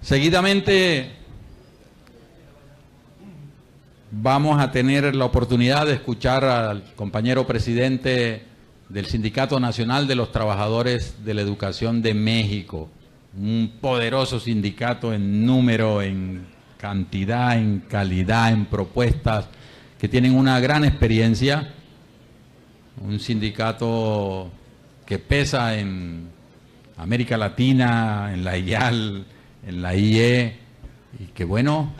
Seguidamente vamos a tener la oportunidad de escuchar al compañero presidente del Sindicato Nacional de los Trabajadores de la Educación de México, un poderoso sindicato en número, en cantidad, en calidad, en propuestas, que tienen una gran experiencia, un sindicato que pesa en América Latina, en la IAL, en la IE, y que bueno,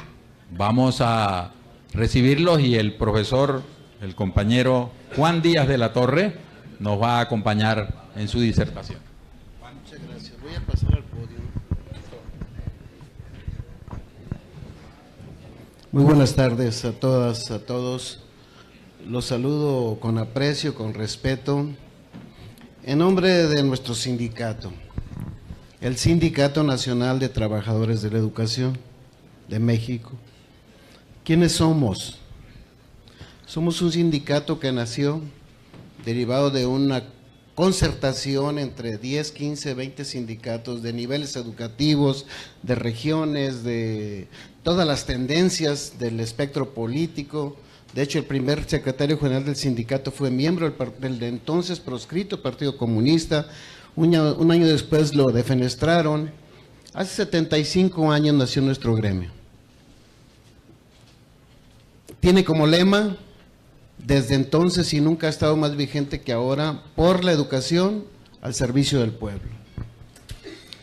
vamos a recibirlos, y el profesor, el compañero Juan Díaz de la Torre, nos va a acompañar en su disertación. Muchas gracias. Voy a pasar al podio. Muy buenas tardes a todas, a todos. Los saludo con aprecio, con respeto, en nombre de nuestro sindicato, el Sindicato Nacional de Trabajadores de la Educación de México. ¿Quiénes somos? Somos un sindicato que nació derivado de una concertación entre 10, 15, 20 sindicatos de niveles educativos, de regiones, de todas las tendencias del espectro político. De hecho, el primer secretario general del sindicato fue miembro del entonces proscrito Partido Comunista. Un año después lo defenestraron. Hace 75 años nació nuestro gremio. Tiene como lema, desde entonces y nunca ha estado más vigente que ahora, por la educación al servicio del pueblo.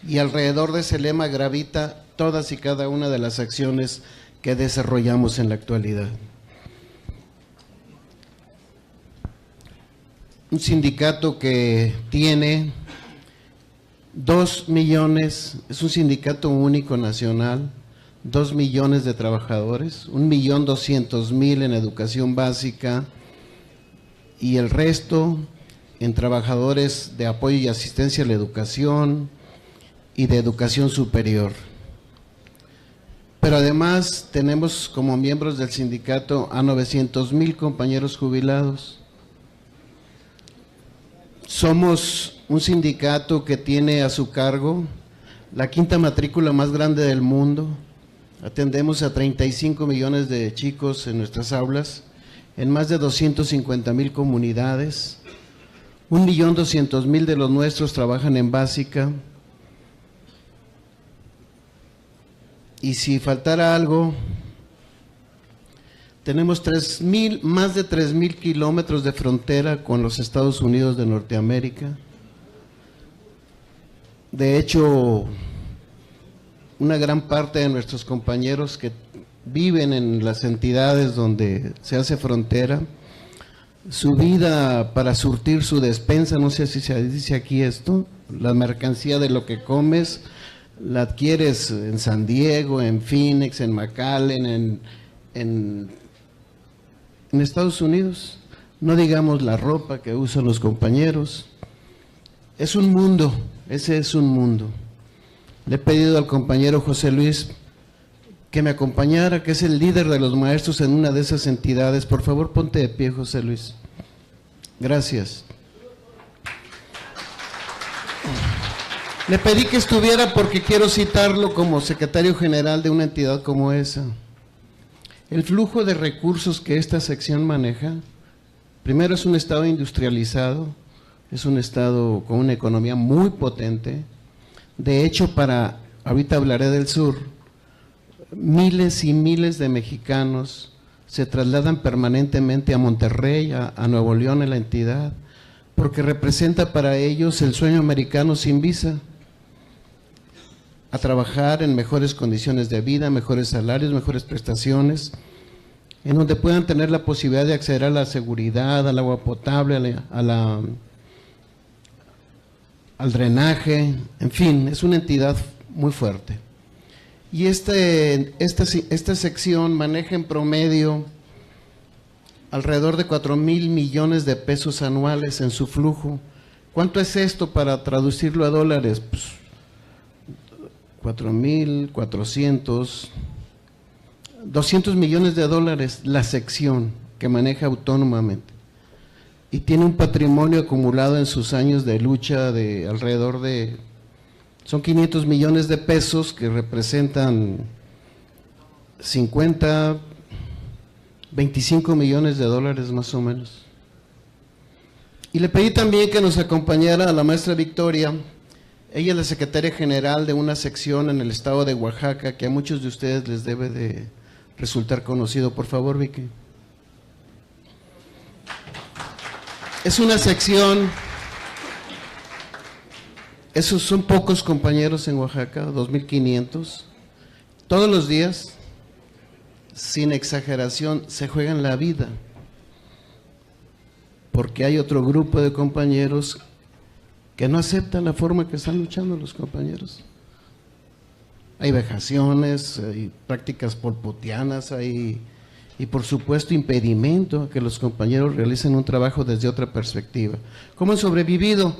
Y alrededor de ese lema gravita todas y cada una de las acciones que desarrollamos en la actualidad. Un sindicato que tiene 2 millones, es un sindicato único nacional, 2 millones de trabajadores, 1.200.000 en educación básica y el resto en trabajadores de apoyo y asistencia a la educación y de educación superior. Pero además tenemos como miembros del sindicato a 900.000 compañeros jubilados. Somos un sindicato que tiene a su cargo la quinta matrícula más grande del mundo. Atendemos a 35 millones de chicos en nuestras aulas, en más de 250.000 comunidades. 1.200.000 de los nuestros trabajan en básica. Y si faltara algo, tenemos más de 3.000 kilómetros de frontera con los Estados Unidos de Norteamérica. De hecho, una gran parte de nuestros compañeros que viven en las entidades donde se hace frontera, su vida para surtir su despensa, no sé si se dice aquí esto, la mercancía de lo que comes, la adquieres en San Diego, en Phoenix, en McAllen, en Estados Unidos, no digamos la ropa que usan los compañeros. Es un mundo, ese es un mundo. Le he pedido al compañero José Luis que me acompañara, que es el líder de los maestros en una de esas entidades. Por favor, ponte de pie, José Luis. Gracias. Le pedí que estuviera porque quiero citarlo como secretario general de una entidad como esa. El flujo de recursos que esta sección maneja, primero es un estado industrializado, es un estado con una economía muy potente. De hecho, ahorita hablaré del sur, miles y miles de mexicanos se trasladan permanentemente a Monterrey, a Nuevo León, en la entidad, porque representa para ellos el sueño americano sin visa, a trabajar en mejores condiciones de vida, mejores salarios, mejores prestaciones, en donde puedan tener la posibilidad de acceder a la seguridad, al agua potable, al drenaje, en fin, es una entidad muy fuerte. Y esta sección maneja en promedio alrededor de 4,000 millones de pesos anuales en su flujo. ¿Cuánto es esto para traducirlo a dólares? Pues 4,400, 200 millones de dólares la sección que maneja autónomamente. Y tiene un patrimonio acumulado en sus años de lucha de alrededor de Son 500 millones de pesos que representan 25 millones de dólares más o menos. Y le pedí también que nos acompañara a la maestra Victoria. Ella es la secretaria general de una sección en el estado de Oaxaca que a muchos de ustedes les debe de resultar conocido. Por favor, Vicky. Es una sección, esos son pocos compañeros en Oaxaca, 2.500. Todos los días, sin exageración, se juegan la vida. Porque hay otro grupo de compañeros que no aceptan la forma que están luchando los compañeros. Hay vejaciones, hay prácticas polpotianas, y por supuesto impedimento a que los compañeros realicen un trabajo desde otra perspectiva. ¿Cómo han sobrevivido?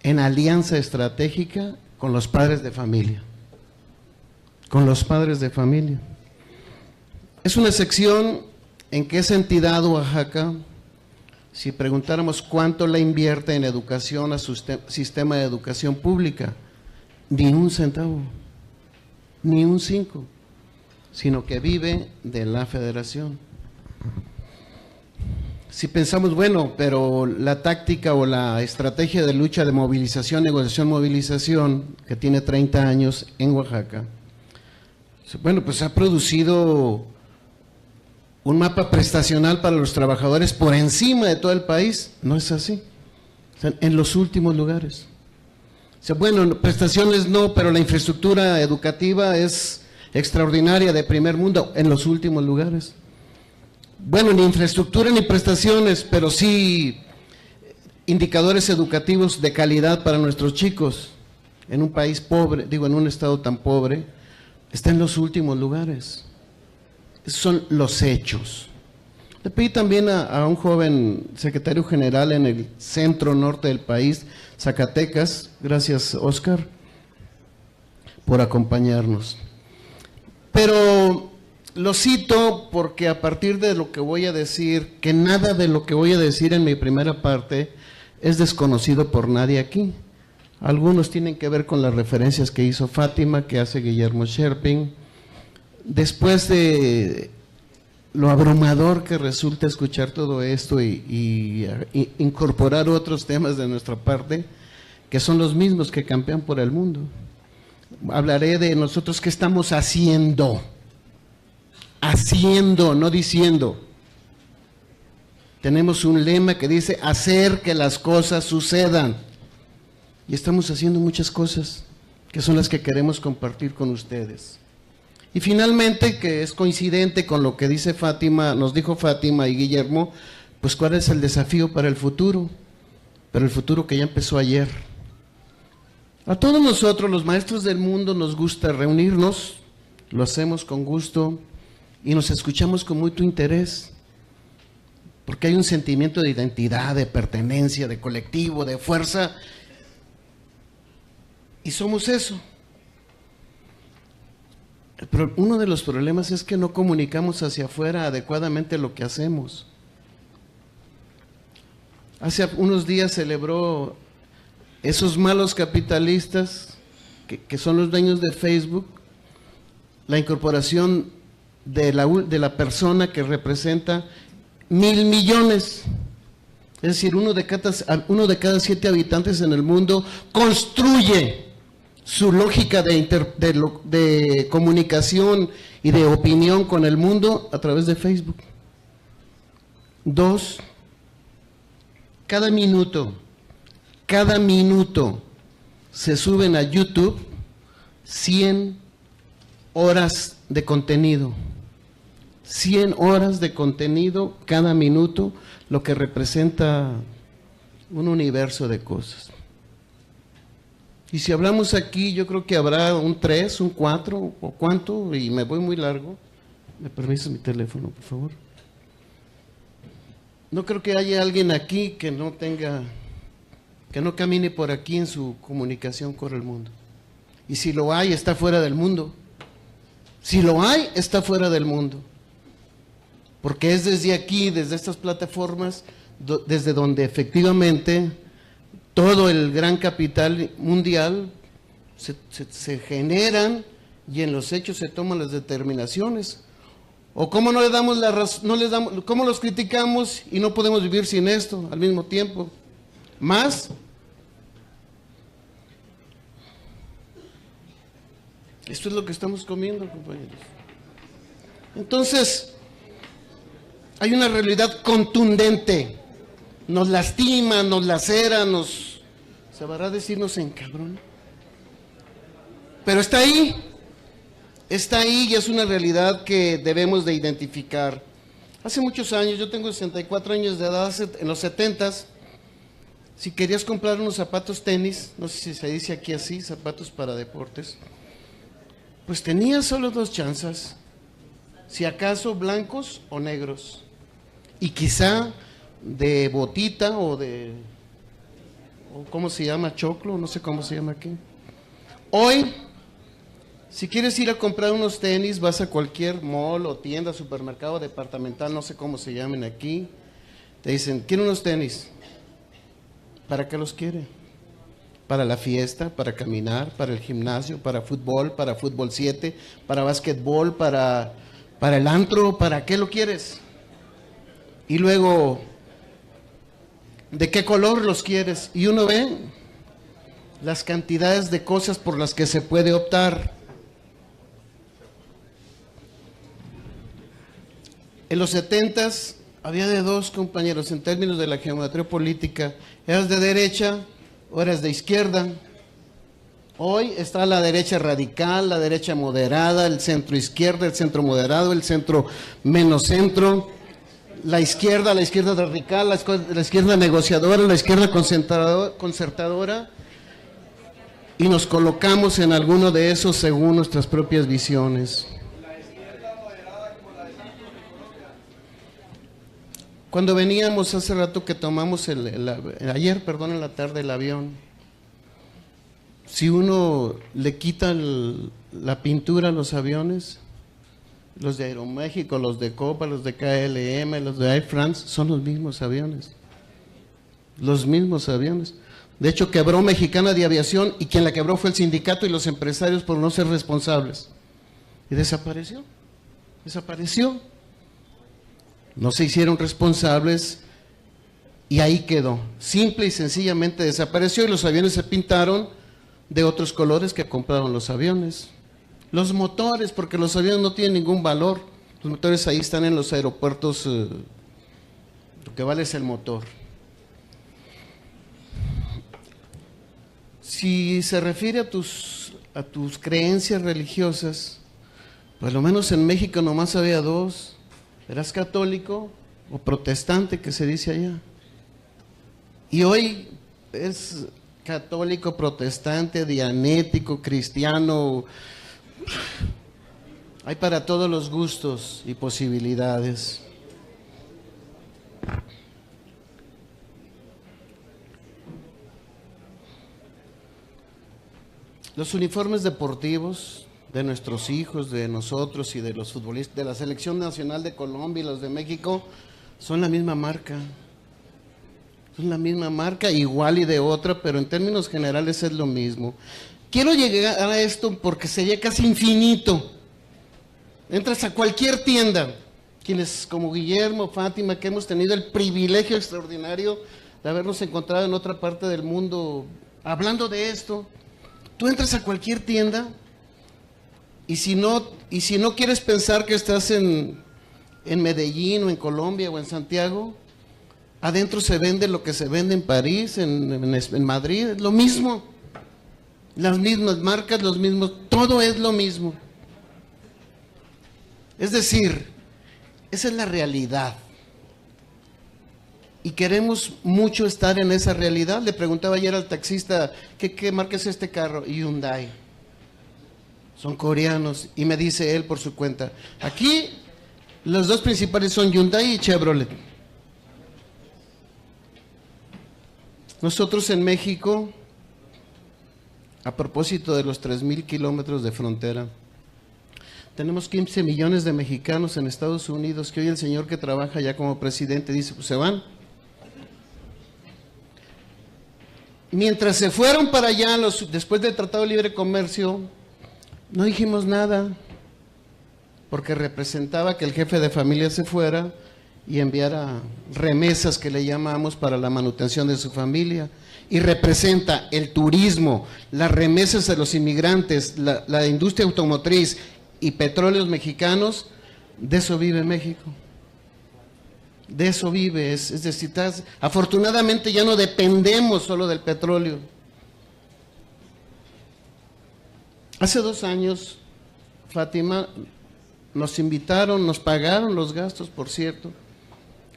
En alianza estratégica con los padres de familia. Con los padres de familia. Es una sección en que esa entidad Oaxaca, si preguntáramos cuánto la invierte en educación a su sistema de educación pública, ni un centavo, ni un 5, sino que vive de la federación. Si pensamos, bueno, pero la táctica o la estrategia de lucha de movilización, negociación, movilización, que tiene 30 años en Oaxaca, bueno, pues ha producido un mapa prestacional para los trabajadores por encima de todo el país. No es así. Están en los últimos lugares. O sea, bueno, prestaciones no, pero la infraestructura educativa es extraordinaria, de primer mundo, en los últimos lugares. Bueno, ni infraestructura ni prestaciones, pero sí indicadores educativos de calidad para nuestros chicos. En un país pobre, digo, en un estado tan pobre, está en los últimos lugares. Esos son los hechos. Le pedí también a un joven secretario general en el centro norte del país, Zacatecas, gracias Oscar, por acompañarnos. Pero lo cito porque a partir de lo que voy a decir, que nada de lo que voy a decir en mi primera parte es desconocido por nadie aquí. Algunos tienen que ver con las referencias que hizo Fátima, que hace Guillermo Sherping. Después de lo abrumador que resulta escuchar todo esto y incorporar otros temas de nuestra parte, que son los mismos que campean por el mundo. Hablaré de nosotros qué estamos haciendo, no diciendo. Tenemos un lema que dice hacer que las cosas sucedan. Y estamos haciendo muchas cosas que son las que queremos compartir con ustedes. Y finalmente, que es coincidente con lo que dice Fátima, nos dijo Fátima y Guillermo, pues cuál es el desafío para el futuro, pero el futuro que ya empezó ayer. A todos nosotros, los maestros del mundo, nos gusta reunirnos, lo hacemos con gusto y nos escuchamos con mucho interés, porque hay un sentimiento de identidad, de pertenencia, de colectivo, de fuerza, y somos eso. Pero uno de los problemas es que no comunicamos hacia afuera adecuadamente lo que hacemos. Hace unos días celebró esos malos capitalistas que son los dueños de Facebook, la incorporación de la persona que representa 1,000 millones. Es decir, uno de cada 7 habitantes en el mundo construye su lógica de comunicación y de opinión con el mundo a través de Facebook. 2, cada minuto se suben a YouTube 100 horas de contenido. 100 horas de contenido cada minuto, lo que representa un universo de cosas. Y si hablamos aquí, yo creo que habrá un 3, un 4, o cuánto, y me voy muy largo. ¿Me permites mi teléfono, por favor? No creo que haya alguien aquí que no camine por aquí en su comunicación con el mundo. Y si lo hay, está fuera del mundo. Si lo hay, está fuera del mundo. Porque es desde aquí, desde estas plataformas, desde donde efectivamente todo el gran capital mundial se generan y en los hechos se toman las determinaciones. ¿O cómo no le damos la razón, cómo los criticamos y no podemos vivir sin esto al mismo tiempo? Más, esto es lo que estamos comiendo, compañeros. Entonces, hay una realidad contundente. Nos lastima, nos lacera, se va a decir, nos encabrona. Pero está ahí y es una realidad que debemos de identificar. Hace muchos años, yo tengo 64 años de edad, en los 70s, si querías comprar unos zapatos tenis, no sé si se dice aquí así, zapatos para deportes, pues tenías solo dos chances, si acaso blancos o negros, y quizá de botita o ¿cómo se llama? Choclo, no sé cómo se llama aquí. Hoy, si quieres ir a comprar unos tenis, vas a cualquier mall o tienda, supermercado, departamental, no sé cómo se llamen aquí, te dicen, quiero unos tenis. ¿Para qué los quiere? Para la fiesta, para caminar, para el gimnasio, para fútbol 7, para básquetbol, para el antro, ¿para qué lo quieres? Y luego, ¿de qué color los quieres? Y uno ve las cantidades de cosas por las que se puede optar. En los 70s había de dos, compañeros, en términos de la geometría política. ¿Eras de derecha o eras de izquierda? Hoy está la derecha radical, la derecha moderada, el centro izquierda, el centro moderado, el centro menos centro, la izquierda radical, la izquierda negociadora, la izquierda concertadora, y nos colocamos en alguno de esos según nuestras propias visiones. Cuando veníamos hace rato que tomamos ayer en la tarde el avión, si uno le quita la pintura a los aviones, los de Aeroméxico, los de Copa, los de KLM, los de Air France, son los mismos aviones. Los mismos aviones. De hecho, quebró Mexicana de Aviación y quien la quebró fue el sindicato y los empresarios por no ser responsables. Y desapareció. Desapareció. No se hicieron responsables y ahí quedó. Simple y sencillamente desapareció y los aviones se pintaron de otros colores que compraron los aviones. Los motores, porque los aviones no tienen ningún valor. Los motores ahí están en los aeropuertos, lo que vale es el motor. Si se refiere a tus creencias religiosas, por lo menos en México nomás había dos. ¿Eras católico o protestante, que se dice allá? Y hoy es católico, protestante, dianético, cristiano. Hay para todos los gustos y posibilidades. Los uniformes deportivos de nuestros hijos, de nosotros y de los futbolistas, de la Selección Nacional de Colombia y los de México, son la misma marca. Son la misma marca, igual y de otra, pero en términos generales es lo mismo. Quiero llegar a esto porque sería casi infinito. Entras a cualquier tienda, quienes como Guillermo, Fátima, que hemos tenido el privilegio extraordinario de habernos encontrado en otra parte del mundo hablando de esto, tú entras a cualquier tienda y si no quieres pensar que estás en Medellín o en Colombia o en Santiago, adentro se vende lo que se vende en París, en Madrid, es lo mismo. Las mismas marcas, los mismos, todo es lo mismo. Es decir, esa es la realidad. Y queremos mucho estar en esa realidad. Le preguntaba ayer al taxista, ¿qué marca es este carro? Hyundai. Son coreanos. Y me dice él por su cuenta, aquí los dos principales son Hyundai y Chevrolet. Nosotros en México, a propósito de los 3,000 kilómetros de frontera, tenemos 15 millones de mexicanos en Estados Unidos, que hoy el señor que trabaja ya como presidente dice, pues se van. mientras se fueron para allá, después del Tratado de Libre Comercio, no dijimos nada, porque representaba que el jefe de familia se fuera y enviara remesas, que le llamamos, para la manutención de su familia, y representa el turismo, las remesas de los inmigrantes, la industria automotriz y petróleos mexicanos. De eso vive México, de eso vive, es decir, afortunadamente ya no dependemos solo del petróleo. Hace 2 años, Fátima, nos invitaron, nos pagaron los gastos, por cierto,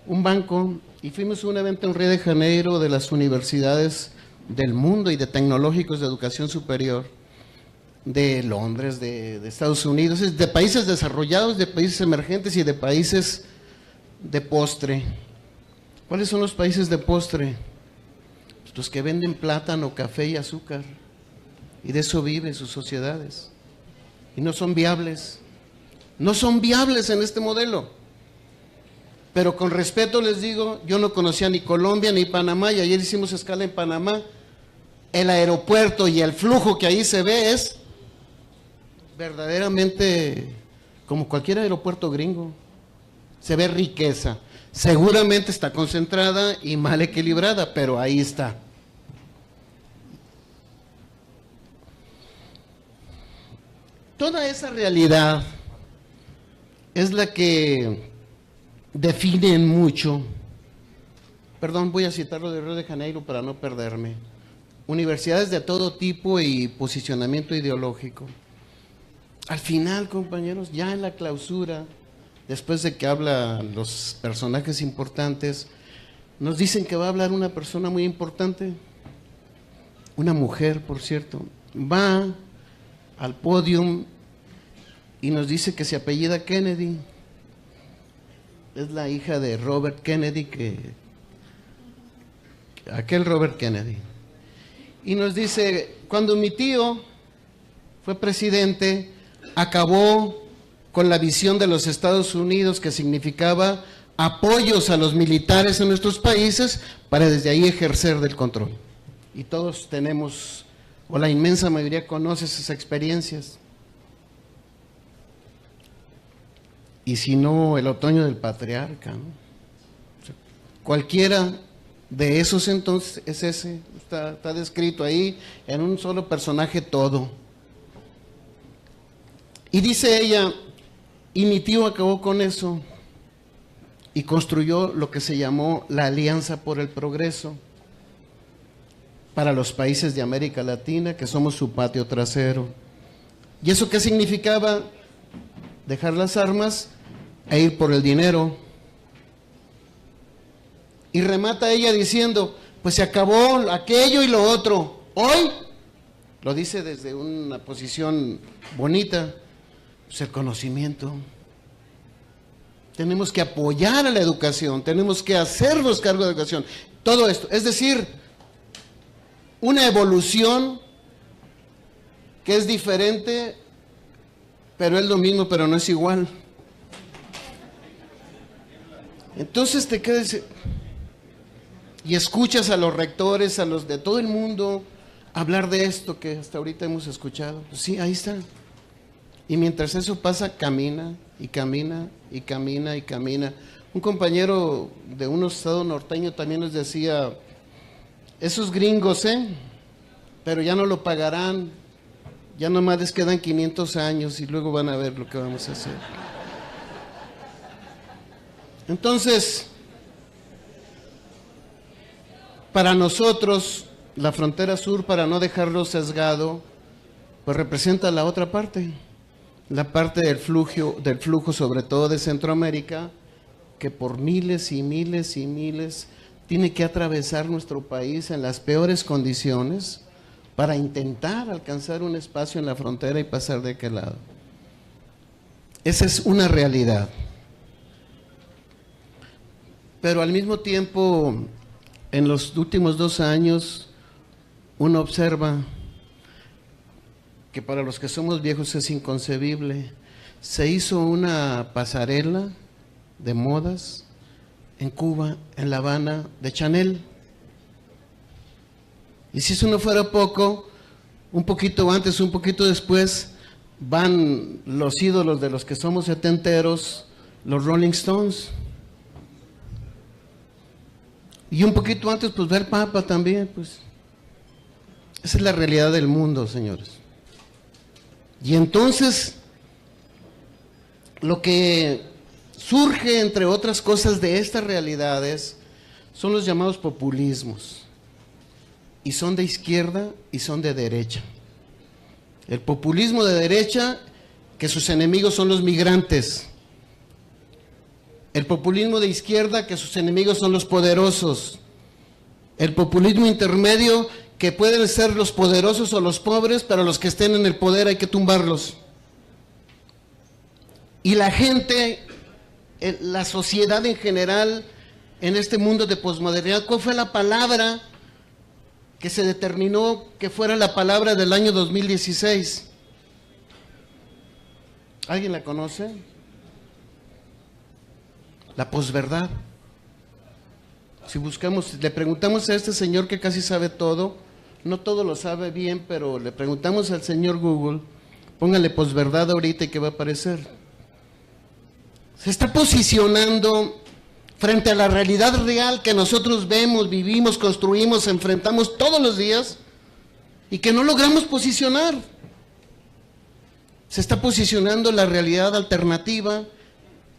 un banco, y fuimos a un evento en Río de Janeiro de las universidades del mundo y de tecnológicos de educación superior, de Londres, de Estados Unidos, de países desarrollados, de países emergentes y de países de postre. ¿Cuáles son los países de postre? Pues los que venden plátano, café y azúcar, y de eso viven sus sociedades, y no son viables, no son viables en este modelo. Pero con respeto les digo, yo no conocía ni Colombia ni Panamá, y ayer hicimos escala en Panamá. El aeropuerto y el flujo que ahí se ve es verdaderamente como cualquier aeropuerto gringo. Se ve riqueza, seguramente está concentrada y mal equilibrada, pero ahí está. Toda esa realidad es la que define mucho, perdón, voy a citarlo de Río de Janeiro para no perderme, universidades de todo tipo y posicionamiento ideológico. Al final, compañeros, ya en la clausura, después de que hablan los personajes importantes, nos dicen que va a hablar una persona muy importante, una mujer, por cierto, va al podium y nos dice que se apellida Kennedy. Es la hija de Robert Kennedy, aquel Robert Kennedy. Y nos dice, cuando mi tío fue presidente, acabó con la visión de los Estados Unidos, que significaba apoyos a los militares en nuestros países para desde ahí ejercer del control. Y todos tenemos, o la inmensa mayoría conoce esas experiencias. Y si no, el otoño del patriarca, ¿no? O sea, cualquiera de esos entonces es ese, está descrito ahí en un solo personaje todo. Y dice ella, y mi tío acabó con eso y construyó lo que se llamó la Alianza por el Progreso para los países de América Latina, que somos su patio trasero. ¿Y eso qué significaba? Dejar las armas e ir por el dinero. Y remata ella diciendo, pues se acabó aquello y lo otro. Hoy, lo dice desde una posición bonita, pues el conocimiento. Tenemos que apoyar a la educación, tenemos que hacernos cargo de la educación. Todo esto, es decir, una evolución que es diferente, pero es lo mismo, pero no es igual. Entonces te quedas y escuchas a los rectores, a los de todo el mundo, hablar de esto que hasta ahorita hemos escuchado. Pues sí, ahí está. Y mientras eso pasa, camina y camina y camina y camina. Un compañero de un estado norteño también nos decía, esos gringos, pero ya no lo pagarán, ya nomás les quedan 500 años y luego van a ver lo que vamos a hacer. Entonces, para nosotros, la frontera sur, para no dejarlo sesgado, pues representa la otra parte, la parte del flujo sobre todo de Centroamérica, que por miles y miles y miles tiene que atravesar nuestro país en las peores condiciones para intentar alcanzar un espacio en la frontera y pasar de aquel lado. Esa es una realidad. Pero al mismo tiempo, en los últimos 2 años, uno observa que para los que somos viejos es inconcebible. Se hizo una pasarela de modas en Cuba, en La Habana, de Chanel. Y si eso no fuera poco, un poquito antes, un poquito después, van los ídolos de los que somos setenteros, los Rolling Stones. Y un poquito antes, pues ver Papa también, pues. Esa es la realidad del mundo, señores. Y entonces, lo que surge, entre otras cosas, de estas realidades, son los llamados populismos. Y son de izquierda y son de derecha. El populismo de derecha, que sus enemigos son los migrantes. El populismo de izquierda, que sus enemigos son los poderosos. El populismo intermedio, que pueden ser los poderosos o los pobres, pero los que estén en el poder hay que tumbarlos. Y la gente, la sociedad en general, en este mundo de posmodernidad, ¿cuál fue la palabra que se determinó que fuera la palabra del año 2016? ¿Alguien la conoce? La posverdad. Si buscamos, le preguntamos a este señor que casi sabe todo, no todo lo sabe bien, pero le preguntamos al señor Google, póngale posverdad ahorita y ¿qué va a aparecer? Se está posicionando frente a la realidad real que nosotros vemos, vivimos, construimos, enfrentamos todos los días y que no logramos posicionar. Se está posicionando la realidad alternativa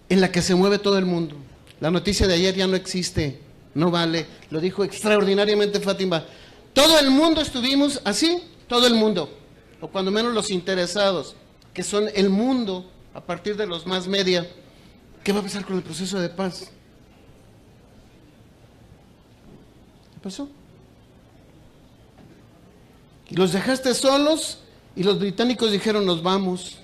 en la que se mueve todo el mundo. La noticia de ayer ya no existe, no vale, lo dijo extraordinariamente Fátima. Todo el mundo estuvimos así, todo el mundo, o cuando menos los interesados, que son el mundo a partir de los más media. ¿Qué va a pasar con el proceso de paz? ¿Qué pasó? Y los dejaste solos y los británicos dijeron nos vamos.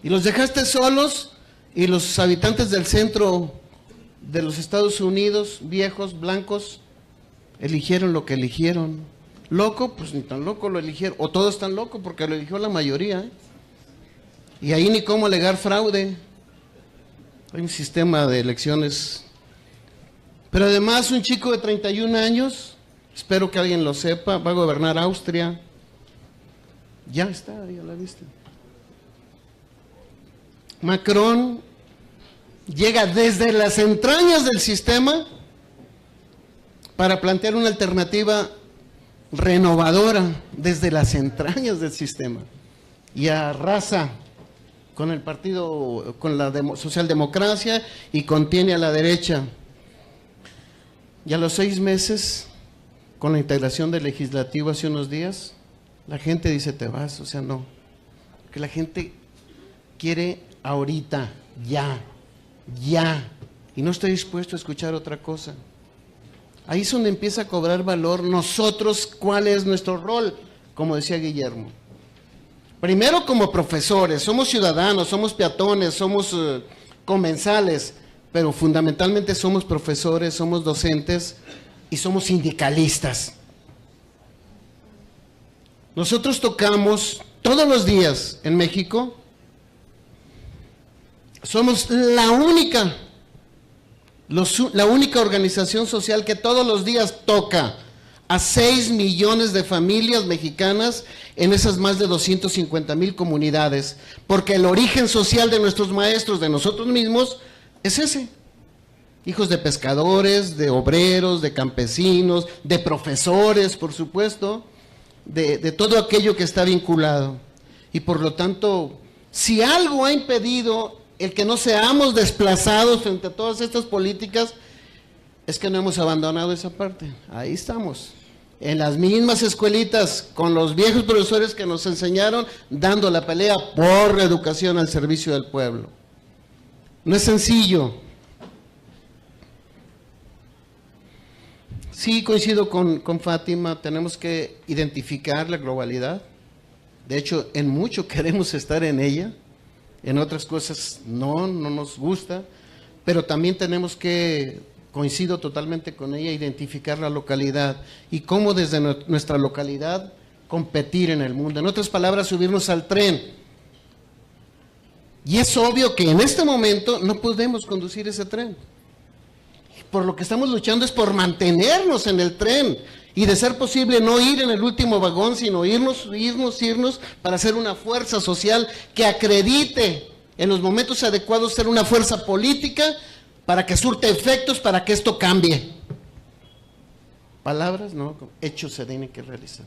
Y los dejaste solos y los habitantes del centro de los Estados Unidos, viejos, blancos, eligieron lo que eligieron. Loco, pues ni tan loco lo eligieron, o todos tan locos porque lo eligió la mayoría, ¿eh? Y ahí ni cómo alegar fraude. Hay un sistema de elecciones. Pero además un chico de 31 años, espero que alguien lo sepa, va a gobernar Austria. Ya está, ya la viste. Macron llega desde las entrañas del sistema para plantear una alternativa renovadora desde las entrañas del sistema y arrasa con el partido, con la socialdemocracia y contiene a la derecha. Y a los 6 meses, con la integración del legislativo hace unos días, la gente dice te vas, o sea no, porque la gente quiere ahorita, ya, y no estoy dispuesto a escuchar otra cosa. Ahí es donde empieza a cobrar valor nosotros, cuál es nuestro rol, como decía Guillermo. Primero como profesores, somos ciudadanos, somos peatones, somos comensales, pero fundamentalmente somos profesores, somos docentes y somos sindicalistas. Nosotros tocamos todos los días en México, somos la única organización social que todos los días toca a 6 millones de familias mexicanas en esas más de 250,000 comunidades, porque el origen social de nuestros maestros, de nosotros mismos, es ese. Hijos de pescadores, de obreros, de campesinos, de profesores, por supuesto, de todo aquello que está vinculado. Y por lo tanto, si algo ha impedido el que no seamos desplazados frente a todas estas políticas, es que no hemos abandonado esa parte. Ahí estamos, en las mismas escuelitas, con los viejos profesores que nos enseñaron, dando la pelea por la educación al servicio del pueblo. No es sencillo. Sí, coincido con Fátima, tenemos que identificar la globalidad. De hecho, en mucho queremos estar en ella, en otras cosas no nos gusta, pero también tenemos que, coincido totalmente con ella, identificar la localidad y cómo desde nuestra localidad competir en el mundo. En otras palabras, subirnos al tren. Y es obvio que en este momento no podemos conducir ese tren. Por lo que estamos luchando es por mantenernos en el tren Y de ser posible no ir en el último vagón, sino irnos para hacer una fuerza social que acredite en los momentos adecuados ser una fuerza política para que surte efectos, para que esto cambie. Palabras, no, hechos se tienen que realizar.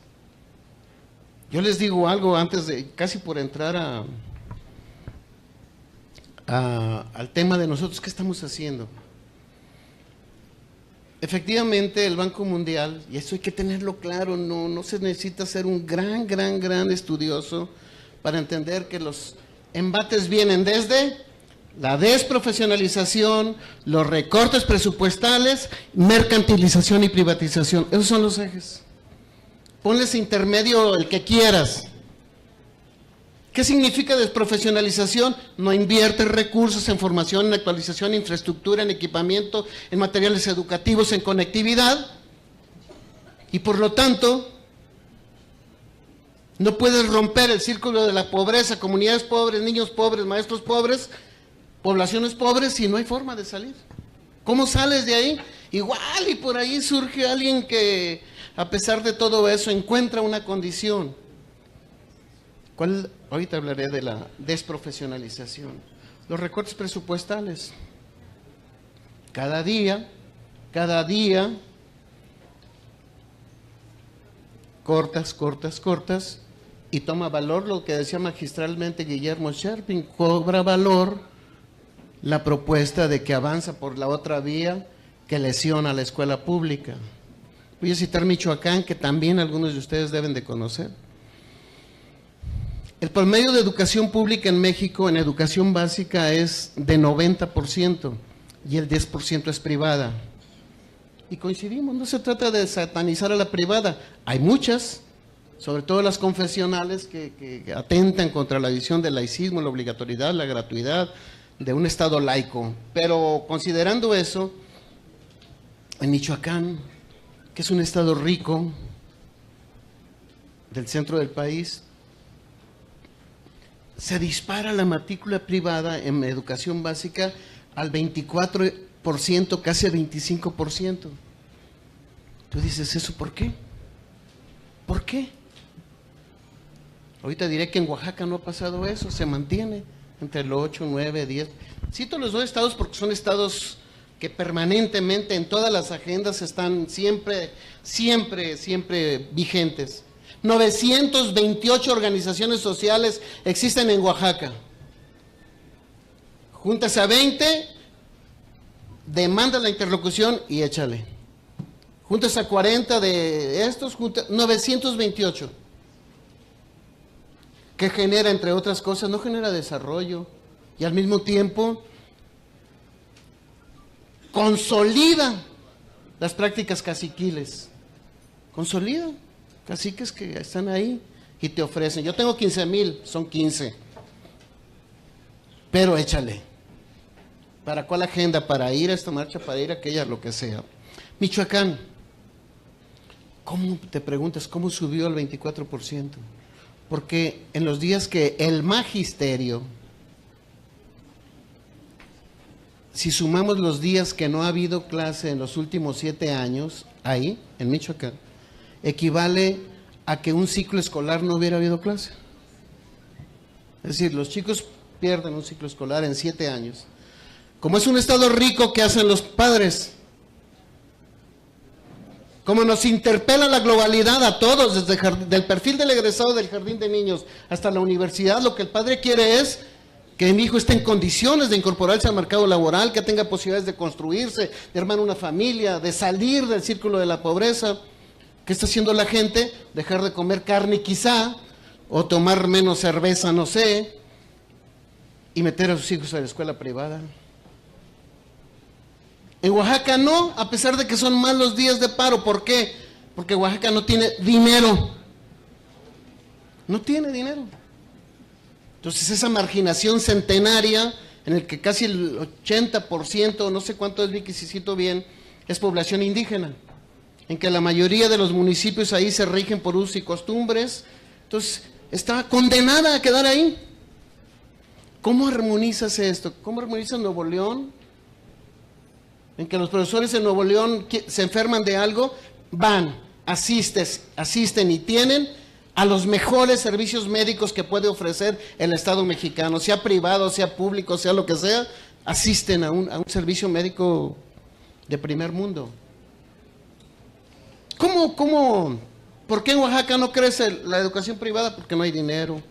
Yo les digo algo antes de, casi por entrar al tema de nosotros, ¿qué estamos haciendo? Efectivamente, el Banco Mundial, y eso hay que tenerlo claro, no se necesita ser un gran estudioso para entender que los embates vienen desde la desprofesionalización, los recortes presupuestales, mercantilización y privatización. Esos son los ejes. Ponles intermedio el que quieras. ¿Qué significa desprofesionalización? No inviertes recursos en formación, en actualización, en infraestructura, en equipamiento, en materiales educativos, en conectividad. Y por lo tanto, no puedes romper el círculo de la pobreza, comunidades pobres, niños pobres, maestros pobres, poblaciones pobres, si no hay forma de salir. ¿Cómo sales de ahí? Igual y por ahí surge alguien que, a pesar de todo eso, encuentra una condición. Ahorita hablaré de la desprofesionalización. Los recortes presupuestales. Cada día, cortas, y toma valor lo que decía magistralmente Guillermo Sherpin, cobra valor la propuesta de que avanza por la otra vía que lesiona a la escuela pública. Voy a citar Michoacán, que también algunos de ustedes deben de conocer. El promedio de educación pública en México, en educación básica, es de 90% y el 10% es privada. Y coincidimos, no se trata de satanizar a la privada. Hay muchas, sobre todo las confesionales, que atentan contra la visión del laicismo, la obligatoriedad, la gratuidad de un Estado laico. Pero considerando eso, en Michoacán, que es un estado rico del centro del país, se dispara la matrícula privada en educación básica al 24%, casi al 25%. Tú dices, ¿eso por qué? ¿Por qué? Ahorita diré que en Oaxaca no ha pasado eso, se mantiene entre el 8, 9, 10. Cito los dos estados porque son estados que permanentemente en todas las agendas están siempre vigentes. 928 organizaciones sociales existen en Oaxaca. Júntase a 20, demanda la interlocución y échale. Júntase a 40 de estos, 928. ¿Qué genera, entre otras cosas? No genera desarrollo y al mismo tiempo consolida las prácticas caciquiles. Consolida. Caciques que están ahí y te ofrecen. Yo tengo 15,000, son 15. Pero échale. ¿Para cuál agenda? Para ir a esta marcha, para ir a aquella, lo que sea. Michoacán. ¿Cómo te preguntas? ¿Cómo subió al 24%? Porque en los días que el magisterio, si sumamos los días que no ha habido clase en los últimos 7 años, ahí, en Michoacán, equivale a que un ciclo escolar no hubiera habido clase. Es decir, los chicos pierden un ciclo escolar en 7 años. Como es un estado rico, ¿qué hacen los padres? Como nos interpela la globalidad a todos, desde del perfil del egresado del jardín de niños hasta la universidad, lo que el padre quiere es que mi hijo esté en condiciones de incorporarse al mercado laboral, que tenga posibilidades de construirse, de armar una familia, de salir del círculo de la pobreza. ¿Qué está haciendo la gente? Dejar de comer carne quizá, o tomar menos cerveza, no sé, y meter a sus hijos a la escuela privada. En Oaxaca no, a pesar de que son más los días de paro. ¿Por qué? Porque Oaxaca no tiene dinero. No tiene dinero. Entonces esa marginación centenaria, en el que casi el 80%, no sé cuánto es, Vicky, si cito bien, es población indígena, en que la mayoría de los municipios ahí se rigen por usos y costumbres, entonces está condenada a quedar ahí. ¿Cómo armonizas esto? ¿Cómo armonizas Nuevo León? En que los profesores en Nuevo León se enferman de algo, van asisten y tienen a los mejores servicios médicos que puede ofrecer el Estado mexicano, sea privado, sea público, sea lo que sea, asisten a un servicio médico de primer mundo. ¿Por qué en Oaxaca no crece la educación privada? Porque no hay dinero.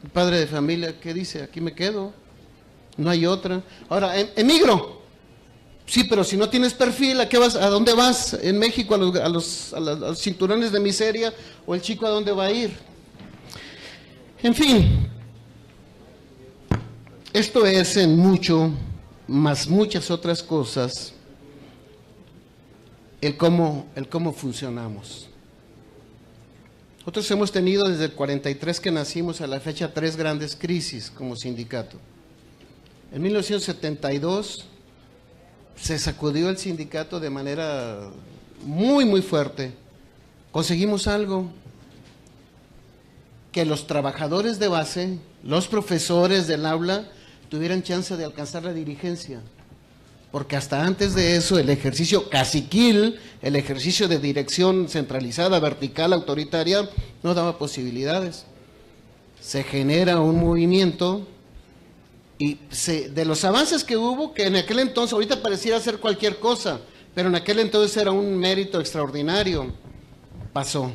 El padre de familia, ¿qué dice? Aquí me quedo, no hay otra. Ahora, emigro. Sí, pero si no tienes perfil, ¿a dónde vas? En México, a los cinturones de miseria, o el chico ¿a dónde va a ir? En fin, esto es en muchas otras cosas, el cómo funcionamos. Nosotros hemos tenido desde el 43 que nacimos a la fecha 3 grandes crisis como sindicato. En 1972 se sacudió el sindicato de manera muy, muy fuerte. Conseguimos algo, que los trabajadores de base, los profesores del aula, tuvieran chance de alcanzar la dirigencia. Porque hasta antes de eso, el ejercicio caciquil, el ejercicio de dirección centralizada, vertical, autoritaria, no daba posibilidades. Se genera un movimiento y de los avances que hubo, que en aquel entonces, ahorita pareciera ser cualquier cosa, pero en aquel entonces era un mérito extraordinario, pasó.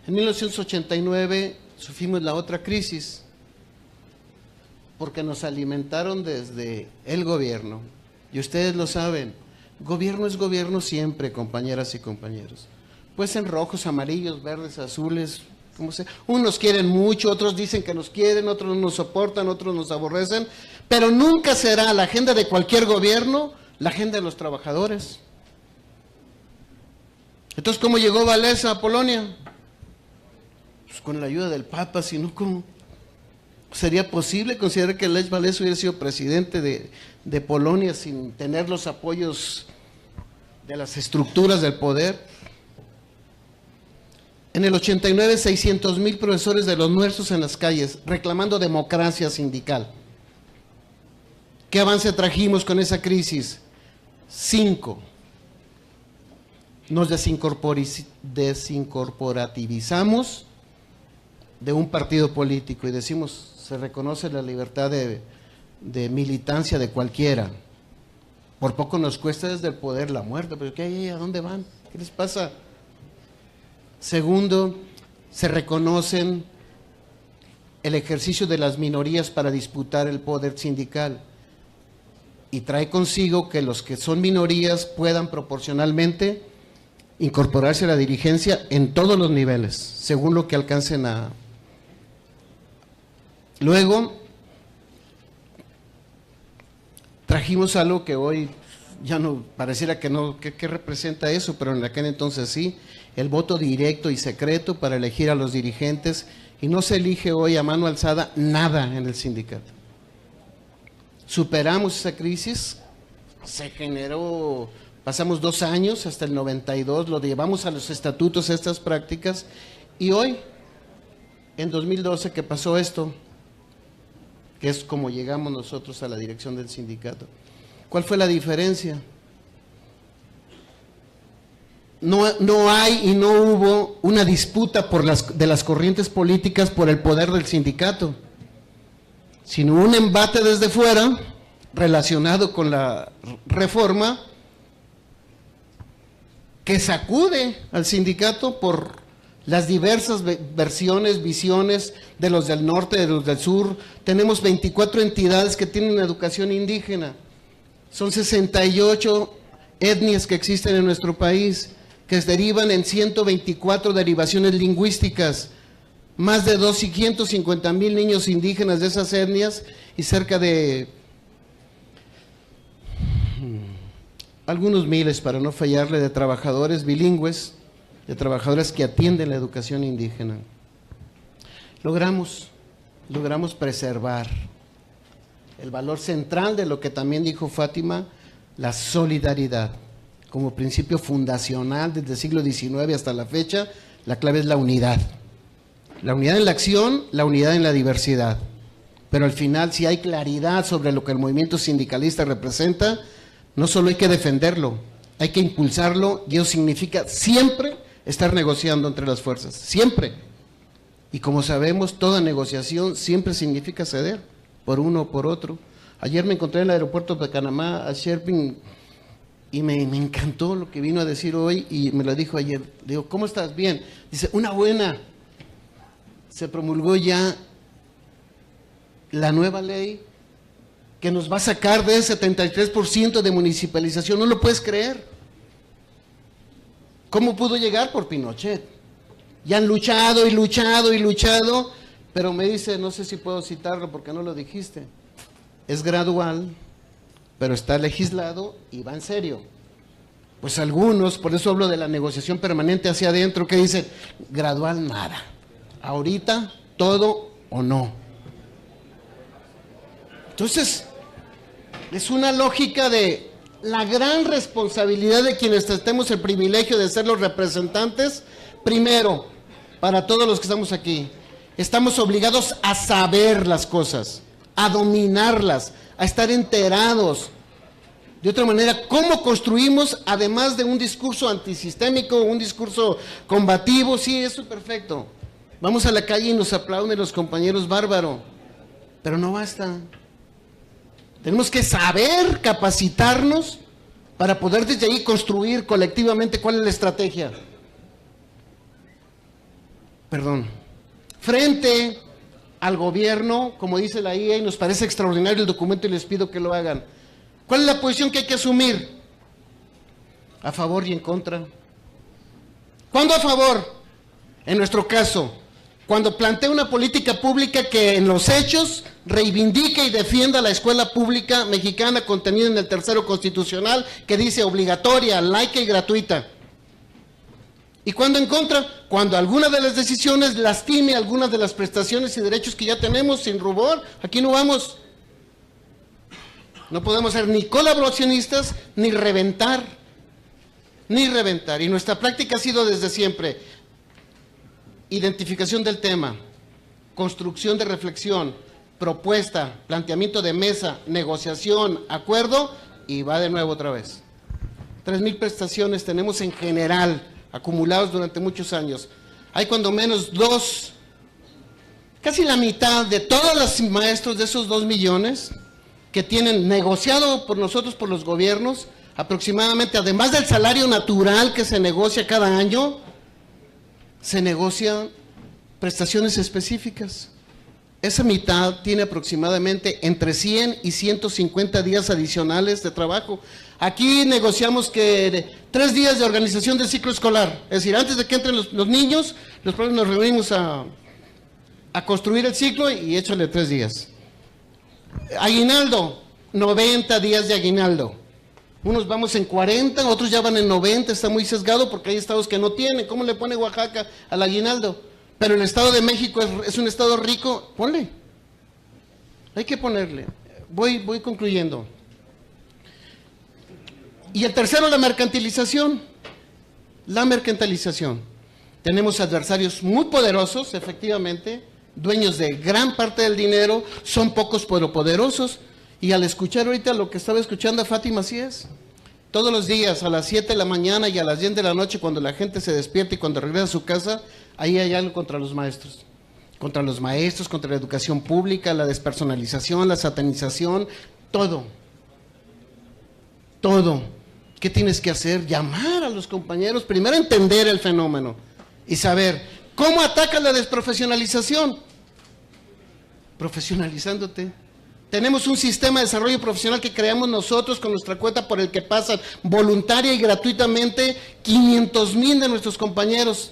En 1989 sufrimos la otra crisis, porque nos alimentaron desde el gobierno, y ustedes lo saben, gobierno es gobierno siempre, compañeras y compañeros. Pues en rojos, amarillos, verdes, azules, como sea. Unos quieren mucho, otros dicen que nos quieren, otros nos soportan, otros nos aborrecen, pero nunca será la agenda de cualquier gobierno la agenda de los trabajadores. Entonces, ¿cómo llegó Walesa a Polonia? Pues con la ayuda del Papa, si no, ¿cómo sería posible considerar que Lech Walesa hubiera sido presidente de Polonia sin tener los apoyos de las estructuras del poder? En el 89, 600,000 profesores de los nuestros en las calles, reclamando democracia sindical. ¿Qué avance trajimos con esa crisis? 5. Nos desincorporativizamos de un partido político y decimos, se reconoce la libertad de militancia de cualquiera. Por poco nos cuesta desde el poder la muerte, pero ¿qué hay? ¿A dónde van? ¿Qué les pasa? Segundo, se reconocen el ejercicio de las minorías para disputar el poder sindical y trae consigo que los que son minorías puedan proporcionalmente incorporarse a la dirigencia en todos los niveles, según lo que alcancen a... Luego, trajimos algo que hoy ya no, pareciera que no, ¿qué representa eso? Pero en aquel entonces sí, el voto directo y secreto para elegir a los dirigentes, y no se elige hoy a mano alzada nada en el sindicato. Superamos esa crisis, se generó, pasamos 2 años hasta el 92, lo llevamos a los estatutos, a estas prácticas, y hoy, en 2012, que pasó esto, que es como llegamos nosotros a la dirección del sindicato. ¿Cuál fue la diferencia? No hay y no hubo una disputa de las corrientes políticas por el poder del sindicato, sino un embate desde fuera relacionado con la reforma que sacude al sindicato por las diversas versiones, visiones de los del norte, de los del sur. Tenemos 24 entidades que tienen educación indígena. Son 68 etnias que existen en nuestro país, que se derivan en 124 derivaciones lingüísticas, más de 250,000 niños indígenas de esas etnias y cerca de algunos miles, para no fallarle, de trabajadores bilingües, de trabajadores que atienden la educación indígena. Logramos preservar el valor central de lo que también dijo Fátima, la solidaridad. Como principio fundacional desde el siglo XIX hasta la fecha, la clave es la unidad. La unidad en la acción, la unidad en la diversidad. Pero al final, si hay claridad sobre lo que el movimiento sindicalista representa, no solo hay que defenderlo, hay que impulsarlo y eso significa siempre estar negociando entre las fuerzas, siempre. Y como sabemos, toda negociación siempre significa ceder por uno o por otro. Ayer me encontré en el aeropuerto de Panamá a Sherpin y me encantó lo que vino a decir hoy y me lo dijo ayer. Le digo, ¿cómo estás? Bien. Dice, una buena. Se promulgó ya la nueva ley que nos va a sacar de ese 73% de municipalización. No lo puedes creer. ¿Cómo pudo llegar? Por Pinochet. Ya han luchado y luchado y luchado, pero me dice, no sé si puedo citarlo porque no lo dijiste, es gradual, pero está legislado y va en serio. Pues algunos, por eso hablo de la negociación permanente hacia adentro, que dicen, gradual nada, ahorita todo o no. Entonces, es una lógica de la gran responsabilidad de quienes tenemos el privilegio de ser los representantes. Primero, para todos los que estamos aquí, estamos obligados a saber las cosas, a dominarlas, a estar enterados. De otra manera, ¿cómo construimos, además de un discurso antisistémico, un discurso combativo? Sí, eso es perfecto. Vamos a la calle y nos aplauden los compañeros, bárbaro. Pero no basta. Tenemos que saber capacitarnos para poder desde ahí construir colectivamente cuál es la estrategia. Frente al gobierno, como dice la IA, y nos parece extraordinario el documento y les pido que lo hagan. ¿Cuál es la posición que hay que asumir? ¿A favor y en contra? ¿Cuándo a favor? En nuestro caso, cuando plantea una política pública que en los hechos reivindique y defienda la escuela pública mexicana contenida en el tercero constitucional, que dice obligatoria, laica y gratuita. ¿Y cuándo en contra? Cuando alguna de las decisiones lastime algunas de las prestaciones y derechos que ya tenemos sin rubor. Aquí no vamos. No podemos ser ni colaboracionistas, ni reventar. Ni reventar. Y nuestra práctica ha sido desde siempre identificación del tema, construcción de reflexión, propuesta, planteamiento de mesa, negociación, acuerdo, y va de nuevo otra vez. 3,000 prestaciones tenemos en general, acumulados durante muchos años. Hay cuando menos casi la mitad de todos los maestros de esos 2 millones que tienen negociado por nosotros, por los gobiernos, aproximadamente, además del salario natural que se negocia cada año, se negocian prestaciones específicas. Esa mitad tiene aproximadamente entre 100 y 150 días adicionales de trabajo. Aquí negociamos que 3 días de organización del ciclo escolar. Es decir, antes de que entren los niños, los padres nos reunimos a construir el ciclo y échale 3 días. Aguinaldo, 90 días de aguinaldo. Unos vamos en 40, otros ya van en 90, está muy sesgado porque hay estados que no tienen. ¿Cómo le pone Oaxaca al aguinaldo? Pero el Estado de México es un estado rico, ponle. Hay que ponerle. Voy concluyendo. Y el tercero, la mercantilización. La mercantilización. Tenemos adversarios muy poderosos, efectivamente, dueños de gran parte del dinero, son pocos pero poderosos. Y al escuchar ahorita lo que estaba escuchando a Fátima, así es. Todos los días a las 7 de la mañana y a las 10 de la noche, cuando la gente se despierta y cuando regresa a su casa, ahí hay algo contra los maestros. Contra los maestros, contra la educación pública, la despersonalización, la satanización, todo. Todo. ¿Qué tienes que hacer? Llamar a los compañeros, primero entender el fenómeno y saber cómo ataca la desprofesionalización. Profesionalizándote. Tenemos un sistema de desarrollo profesional que creamos nosotros con nuestra cuenta por el que pasan voluntaria y gratuitamente 500,000 de nuestros compañeros.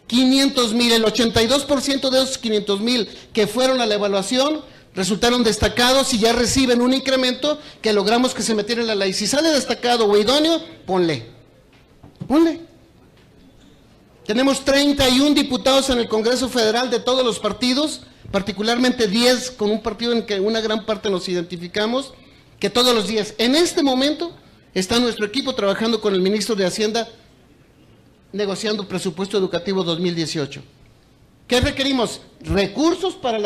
500,000, el 82% de esos 500,000 que fueron a la evaluación resultaron destacados y ya reciben un incremento que logramos que se metiera en la ley. Si sale destacado o idóneo, ponle. Tenemos 31 diputados en el Congreso Federal de todos los partidos, particularmente 10 con un partido en que una gran parte nos identificamos, que todos los días, en este momento, está nuestro equipo trabajando con el ministro de Hacienda, negociando presupuesto educativo 2018. ¿Qué requerimos? Recursos para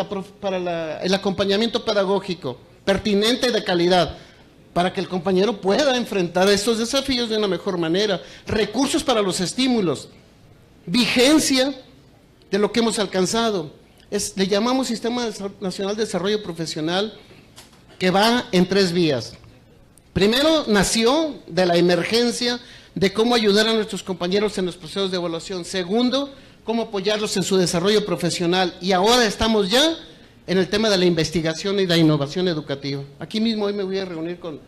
el acompañamiento pedagógico, pertinente y de calidad. para que el compañero pueda enfrentar estos desafíos de una mejor manera, recursos para los estímulos, vigencia de lo que hemos alcanzado. Le llamamos Sistema Nacional de Desarrollo Profesional, que va en 3 vías. Primero, nació de la emergencia de cómo ayudar a nuestros compañeros en los procesos de evaluación. Segundo, cómo apoyarlos en su desarrollo profesional. Y ahora estamos ya en el tema de la investigación y la innovación educativa. Aquí mismo hoy me voy a reunir con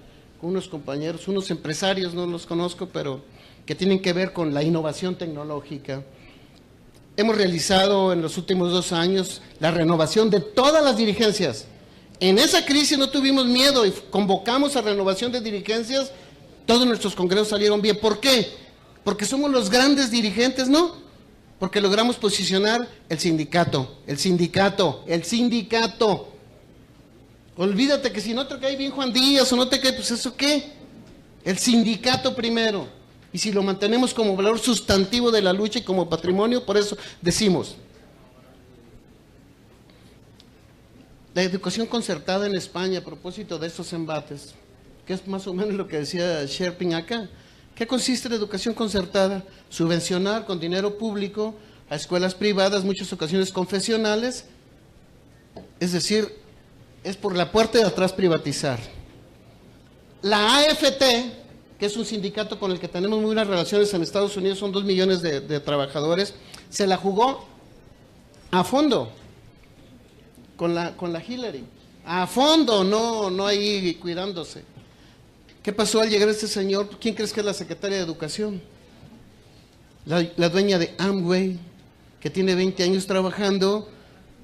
unos compañeros, unos empresarios, no los conozco, pero que tienen que ver con la innovación tecnológica. Hemos realizado en los últimos 2 años la renovación de todas las dirigencias. En esa crisis no tuvimos miedo y convocamos a renovación de dirigencias. Todos nuestros congresos salieron bien. ¿Por qué? Porque somos los grandes dirigentes, ¿no? Porque logramos posicionar el sindicato. Olvídate que si no te cae bien Juan Díaz o no te cae, pues ¿eso qué? El sindicato primero. Y si lo mantenemos como valor sustantivo de la lucha y como patrimonio, por eso decimos, la educación concertada en España, a propósito de estos embates, que es más o menos lo que decía Sherping acá. ¿Qué consiste la educación concertada? Subvencionar con dinero público a escuelas privadas, muchas ocasiones confesionales, es decir, es por la puerta de atrás privatizar. La AFT, que es un sindicato con el que tenemos muy buenas relaciones en Estados Unidos, son 2 millones de trabajadores, se la jugó a fondo con la Hillary, a fondo, no ahí cuidándose. ¿Qué pasó al llegar este señor? ¿Quién crees que es la secretaria de Educación? La dueña de Amway, que tiene 20 años trabajando,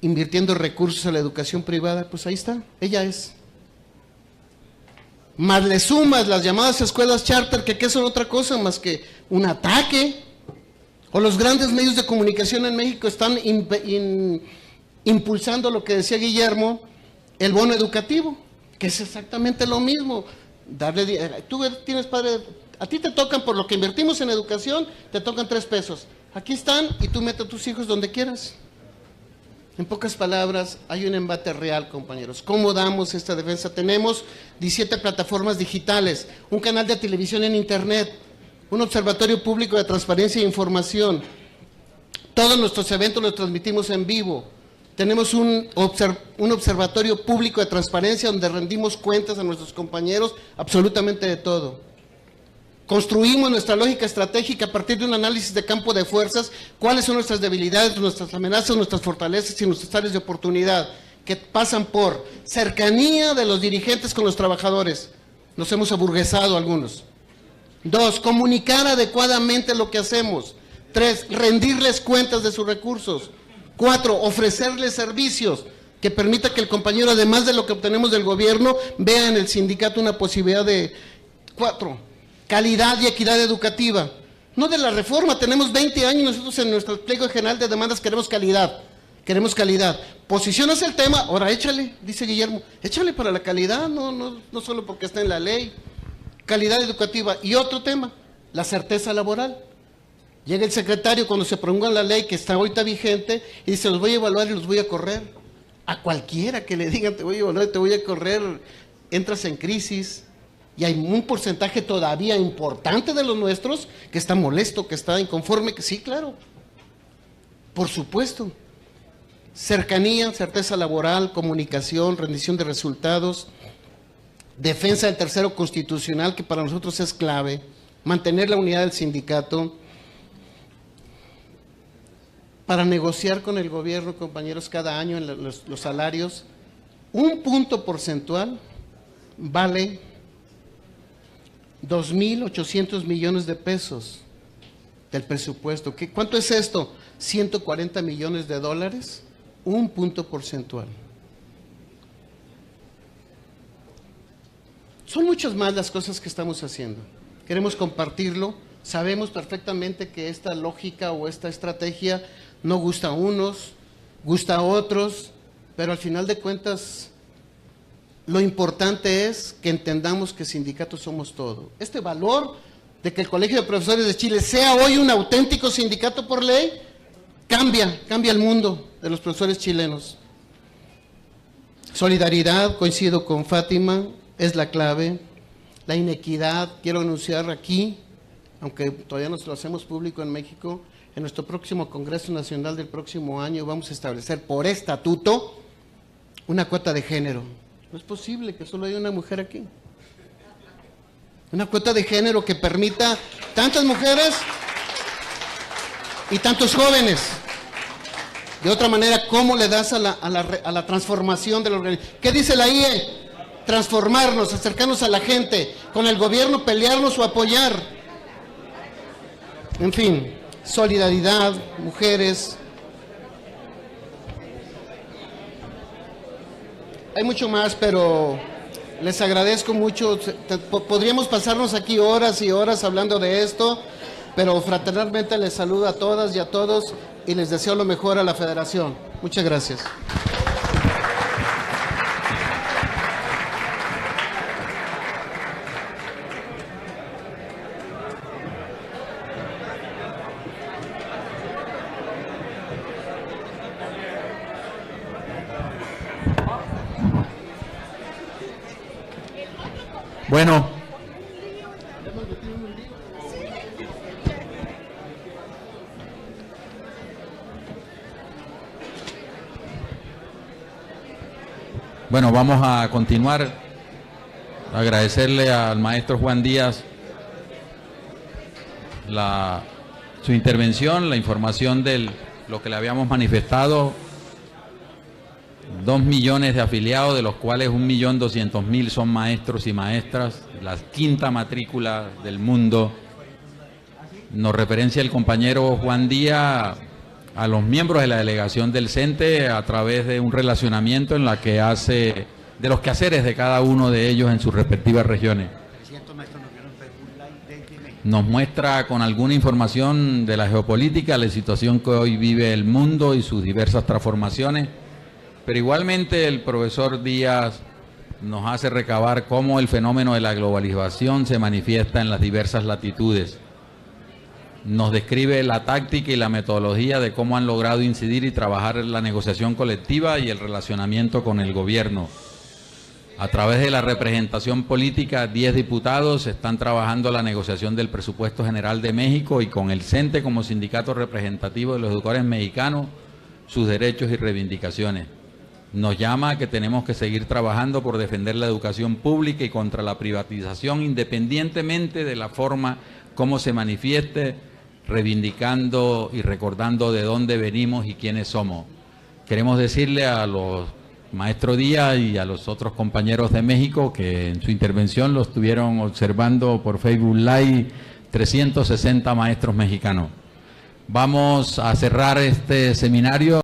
invirtiendo recursos a la educación privada, pues ahí está, ella es. Más le sumas las llamadas escuelas charter, que son otra cosa más que un ataque. O los grandes medios de comunicación en México están impulsando lo que decía Guillermo, el bono educativo, que es exactamente lo mismo. Tú tienes padre, a ti te tocan por lo que invertimos en educación, te tocan 3 pesos. Aquí están y tú metes a tus hijos donde quieras. En pocas palabras, hay un embate real, compañeros. ¿Cómo damos esta defensa? Tenemos 17 plataformas digitales, un canal de televisión en internet, un observatorio público de transparencia e información. Todos nuestros eventos los transmitimos en vivo. Tenemos un observatorio público de transparencia donde rendimos cuentas a nuestros compañeros absolutamente de todo. Construimos nuestra lógica estratégica a partir de un análisis de campo de fuerzas, cuáles son nuestras debilidades, nuestras amenazas, nuestras fortalezas y nuestras áreas de oportunidad, que pasan por cercanía de los dirigentes con los trabajadores. Nos hemos aburguesado algunos. 2, comunicar adecuadamente lo que hacemos. 3, rendirles cuentas de sus recursos. 4, ofrecerles servicios que permita que el compañero, además de lo que obtenemos del gobierno, vea en el sindicato una posibilidad de... 4, calidad y equidad educativa. No de la reforma, tenemos 20 años nosotros en nuestro pliego general de demandas queremos calidad. Posicionas el tema, ahora échale, dice Guillermo, échale para la calidad, no solo porque está en la ley. Calidad educativa. Y otro tema, la certeza laboral. Llega el secretario cuando se promulga la ley que está ahorita vigente y dice, los voy a evaluar y los voy a correr. A cualquiera que le digan, te voy a evaluar, te voy a correr, entras en crisis. Y hay un porcentaje todavía importante de los nuestros que está molesto, que está inconforme, que sí, claro, por supuesto. Cercanía, certeza laboral, comunicación, rendición de resultados, defensa del tercero constitucional, que para nosotros es clave, mantener la unidad del sindicato, para negociar con el gobierno, compañeros, cada año en los salarios, un punto porcentual vale 2.800 millones de pesos del presupuesto. ¿Cuánto es esto? 140 millones de dólares, un punto porcentual. Son muchas más las cosas que estamos haciendo. Queremos compartirlo. Sabemos perfectamente que esta lógica o esta estrategia no gusta a unos, gusta a otros, pero al final de cuentas lo importante es que entendamos que sindicatos somos todo. Este valor de que el Colegio de Profesores de Chile sea hoy un auténtico sindicato por ley, cambia el mundo de los profesores chilenos. Solidaridad, coincido con Fátima, es la clave. la inequidad. Quiero anunciar aquí, aunque todavía no lo hacemos público en México, en nuestro próximo Congreso Nacional del próximo año vamos a establecer por estatuto una cuota de género. No es posible que solo haya una mujer aquí. Una cuota de género que permita tantas mujeres y tantos jóvenes. De otra manera, ¿cómo le das a la transformación de la organización? ¿Qué dice la IE? Transformarnos, acercarnos a la gente, con el gobierno pelearnos o apoyar. En fin, solidaridad, mujeres. Hay mucho más, pero les agradezco mucho. Podríamos pasarnos aquí horas y horas hablando de esto, pero fraternalmente les saludo a todas y a todos y les deseo lo mejor a la Federación. Muchas gracias. Bueno, vamos a continuar. Agradecerle al maestro Juan Díaz su intervención, la información de lo que le habíamos manifestado. 2 millones de afiliados, de los cuales 1.200.000 son maestros y maestras, la quinta matrícula del mundo. Nos referencia el compañero Juan Díaz a los miembros de la delegación del CENTE a través de un relacionamiento en la que hace de los quehaceres de cada uno de ellos en sus respectivas regiones. Nos muestra con alguna información de la geopolítica, la situación que hoy vive el mundo y sus diversas transformaciones. Pero igualmente el profesor Díaz nos hace recabar cómo el fenómeno de la globalización se manifiesta en las diversas latitudes. Nos describe la táctica y la metodología de cómo han logrado incidir y trabajar en la negociación colectiva y el relacionamiento con el gobierno. A través de la representación política, 10 diputados están trabajando la negociación del presupuesto general de México y con el CENTE como sindicato representativo de los educadores mexicanos, sus derechos y reivindicaciones. Nos llama a que tenemos que seguir trabajando por defender la educación pública y contra la privatización, independientemente de la forma como se manifieste, reivindicando y recordando de dónde venimos y quiénes somos. Queremos decirle a los maestros Díaz y a los otros compañeros de México que en su intervención lo estuvieron observando por Facebook Live 360 maestros mexicanos. Vamos a cerrar este seminario.